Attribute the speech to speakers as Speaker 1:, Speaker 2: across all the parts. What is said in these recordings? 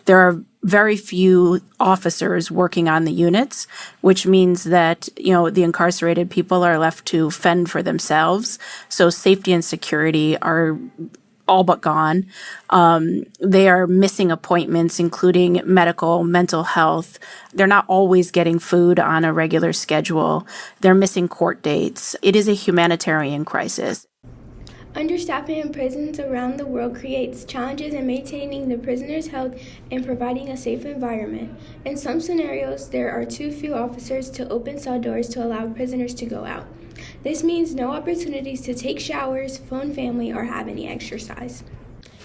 Speaker 1: There are very few officers working on the units, which means that, the incarcerated people are left to fend for themselves. So safety and security are all but gone. They are missing appointments, including medical, mental health. They're not always getting food on a regular schedule. They're missing court dates. It is a humanitarian crisis.
Speaker 2: Understaffing in prisons around the world creates challenges in maintaining the prisoner's health and providing a safe environment. In some scenarios, there are too few officers to open cell doors to allow prisoners to go out. This means no opportunities to take showers, phone family, or have any exercise.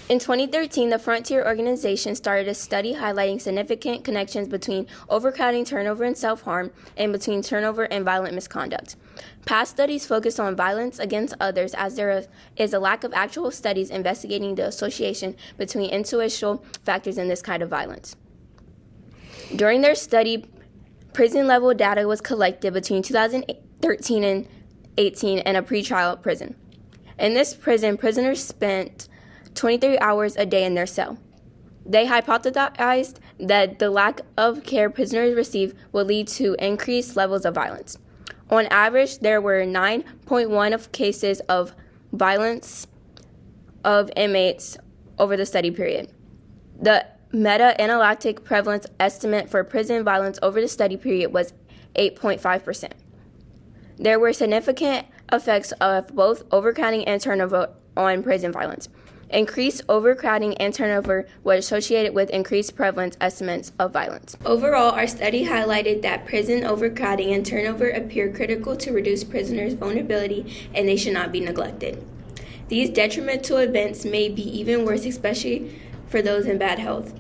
Speaker 2: In 2013, the Frontier organization started a study highlighting significant connections between overcrowding, turnover, and self-harm, and between turnover and violent misconduct. Past studies focus on violence against others, as there is a lack of actual studies investigating the association between institutional factors in this kind of violence. During their study, prison-level data was collected between 2013 and 18 in a pretrial prison. In this prison, prisoners spent 23 hours a day in their cell. They hypothesized that the lack of care prisoners receive would lead to increased levels of violence. On average, there were 9.1 of cases of violence of inmates over the study period. The meta-analytic prevalence estimate for prison violence over the study period was 8.5%. There were significant effects of both overcrowding and turnover on prison violence. Increased overcrowding and turnover was associated with increased prevalence estimates of violence. Overall, our study highlighted that prison overcrowding and turnover appear critical to reduce prisoners' vulnerability, and they should not be neglected. These detrimental events may be even worse, especially for those in bad health.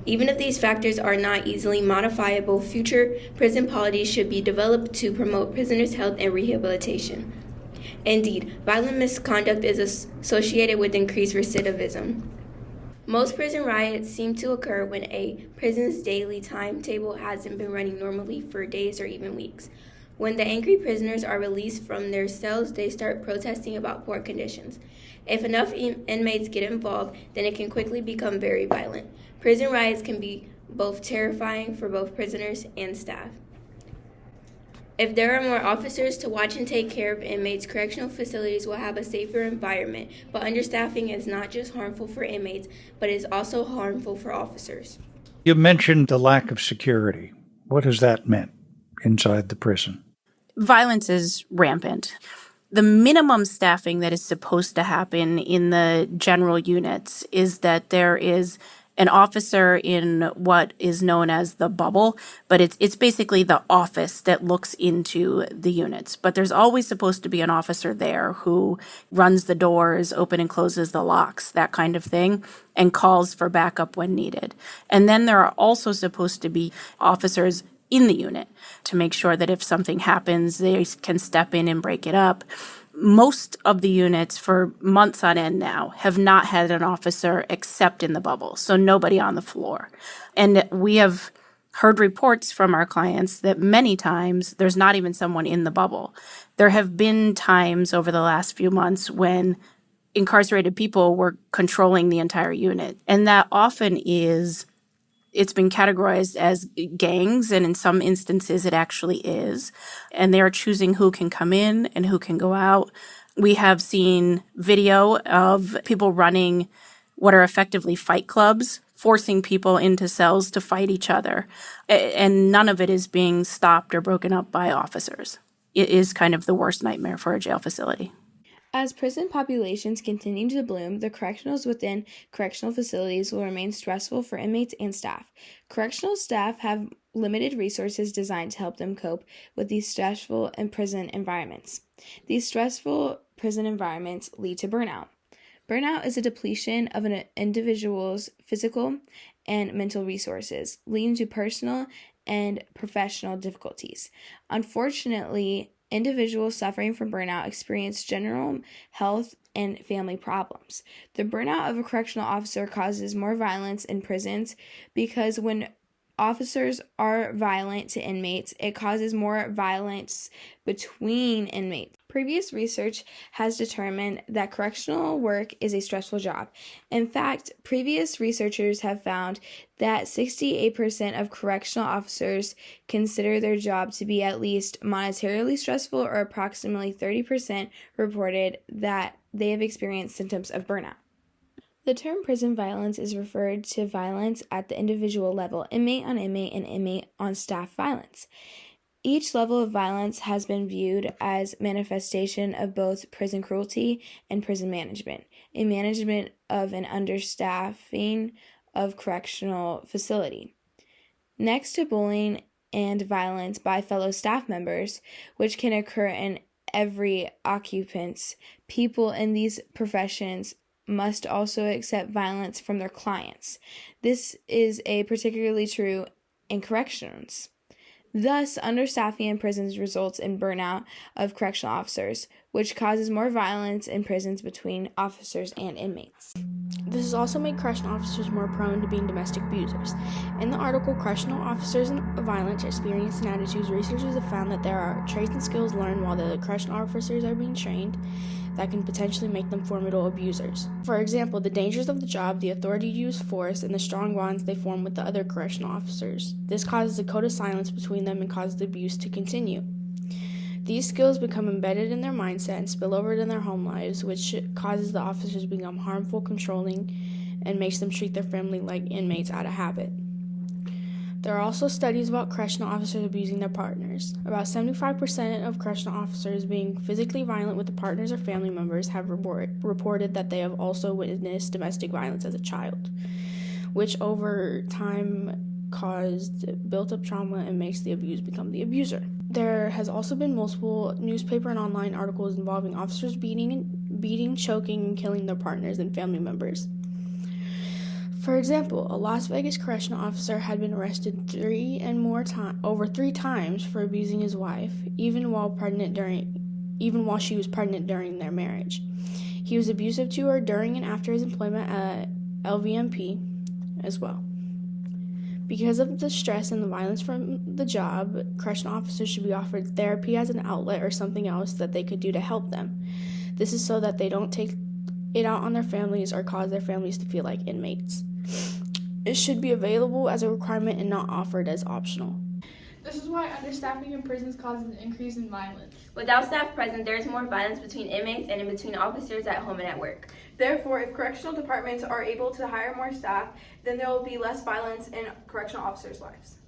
Speaker 2: Even if these factors are not easily modifiable, future prison policies should be developed to promote prisoners' health and rehabilitation. Indeed, violent misconduct is associated with increased recidivism. Most prison riots seem to occur when a prison's daily timetable hasn't been running normally for days or even weeks. When the angry prisoners are released from their cells, they start protesting about poor conditions. If enough inmates get involved, then it can quickly become very violent. Prison riots can be both terrifying for both prisoners and staff. If there are more officers to watch and take care of inmates, correctional facilities will have a safer environment. But understaffing is not just harmful for inmates, but is also harmful for officers.
Speaker 3: You mentioned the lack of security. What has that meant inside the prison?
Speaker 1: Violence is rampant. The minimum staffing that is supposed to happen in the general units is that there is an officer in what is known as the bubble, but it's basically the office that looks into the units. But there's always supposed to be an officer there who runs the doors, open and closes the locks, that kind of thing, and calls for backup when needed. And then there are also supposed to be officers in the unit to make sure that if something happens, they can step in and break it up. Most of the units for months on end now have not had an officer except in the bubble, so nobody on the floor. And we have heard reports from our clients that many times there's not even someone in the bubble. There have been times over the last few months when incarcerated people were controlling the entire unit, and that often it's been categorized as gangs, and in some instances it actually is. And they are choosing who can come in and who can go out. We have seen video of people running what are effectively fight clubs, forcing people into cells to fight each other. And none of it is being stopped or broken up by officers. It is kind of the worst nightmare for a jail facility.
Speaker 2: As prison populations continue to bloom, the correctionals within correctional facilities will remain stressful for inmates and staff. Correctional staff have limited resources designed to help them cope with these stressful prison environments. These stressful prison environments lead to burnout. Burnout is a depletion of an individual's physical and mental resources, leading to personal and professional difficulties. Unfortunately, individuals suffering from burnout experience general health and family problems. The burnout of a correctional officer causes more violence in prisons because when officers are violent to inmates, it causes more violence between inmates. Previous research has determined that correctional work is a stressful job. In fact, previous researchers have found that 68% of correctional officers consider their job to be at least monetarily stressful, or approximately 30% reported that they have experienced symptoms of burnout. The term prison violence is referred to violence at the individual level, inmate on inmate and inmate on staff violence. Each level of violence has been viewed as manifestation of both prison cruelty and prison management, a management of an understaffing of correctional facility. Next to bullying and violence by fellow staff members, which can occur in every occupants, people in these professions must also accept violence from their clients. This is particularly true in corrections. Thus, understaffing in prisons results in burnout of correctional officers, which causes more violence in prisons between officers and inmates.
Speaker 4: This has also made correctional officers more prone to being domestic abusers. In the article, Correctional Officers and Violence, Experience and Attitudes, researchers have found that there are traits and skills learned while the correctional officers are being trained that can potentially make them formidable abusers. For example, the dangers of the job, the authority to use force, and the strong bonds they form with the other correctional officers. This causes a code of silence between them and causes the abuse to continue. These skills become embedded in their mindset and spill over to their home lives, which causes the officers to become harmful, controlling, and makes them treat their family like inmates out of habit. There are also studies about correctional officers abusing their partners. About 75% of correctional officers being physically violent with the partners or family members have reported that they have also witnessed domestic violence as a child, which over time caused built-up trauma and makes the abused become the abuser. There has also been multiple newspaper and online articles involving officers beating, choking, and killing their partners and family members. For example, a Las Vegas correctional officer had been arrested over three times for abusing his wife, even while she was pregnant during their marriage. He was abusive to her during and after his employment at LVMP as well. Because of the stress and the violence from the job, correctional officers should be offered therapy as an outlet or something else that they could do to help them. This is so that they don't take it out on their families or cause their families to feel like inmates. It should be available as a requirement and not offered as optional.
Speaker 5: This is why understaffing in prisons causes an increase in violence.
Speaker 6: Without staff present, there is more violence between inmates and in between officers at home and at work.
Speaker 7: Therefore, if correctional departments are able to hire more staff, then there will be less violence in correctional officers' lives.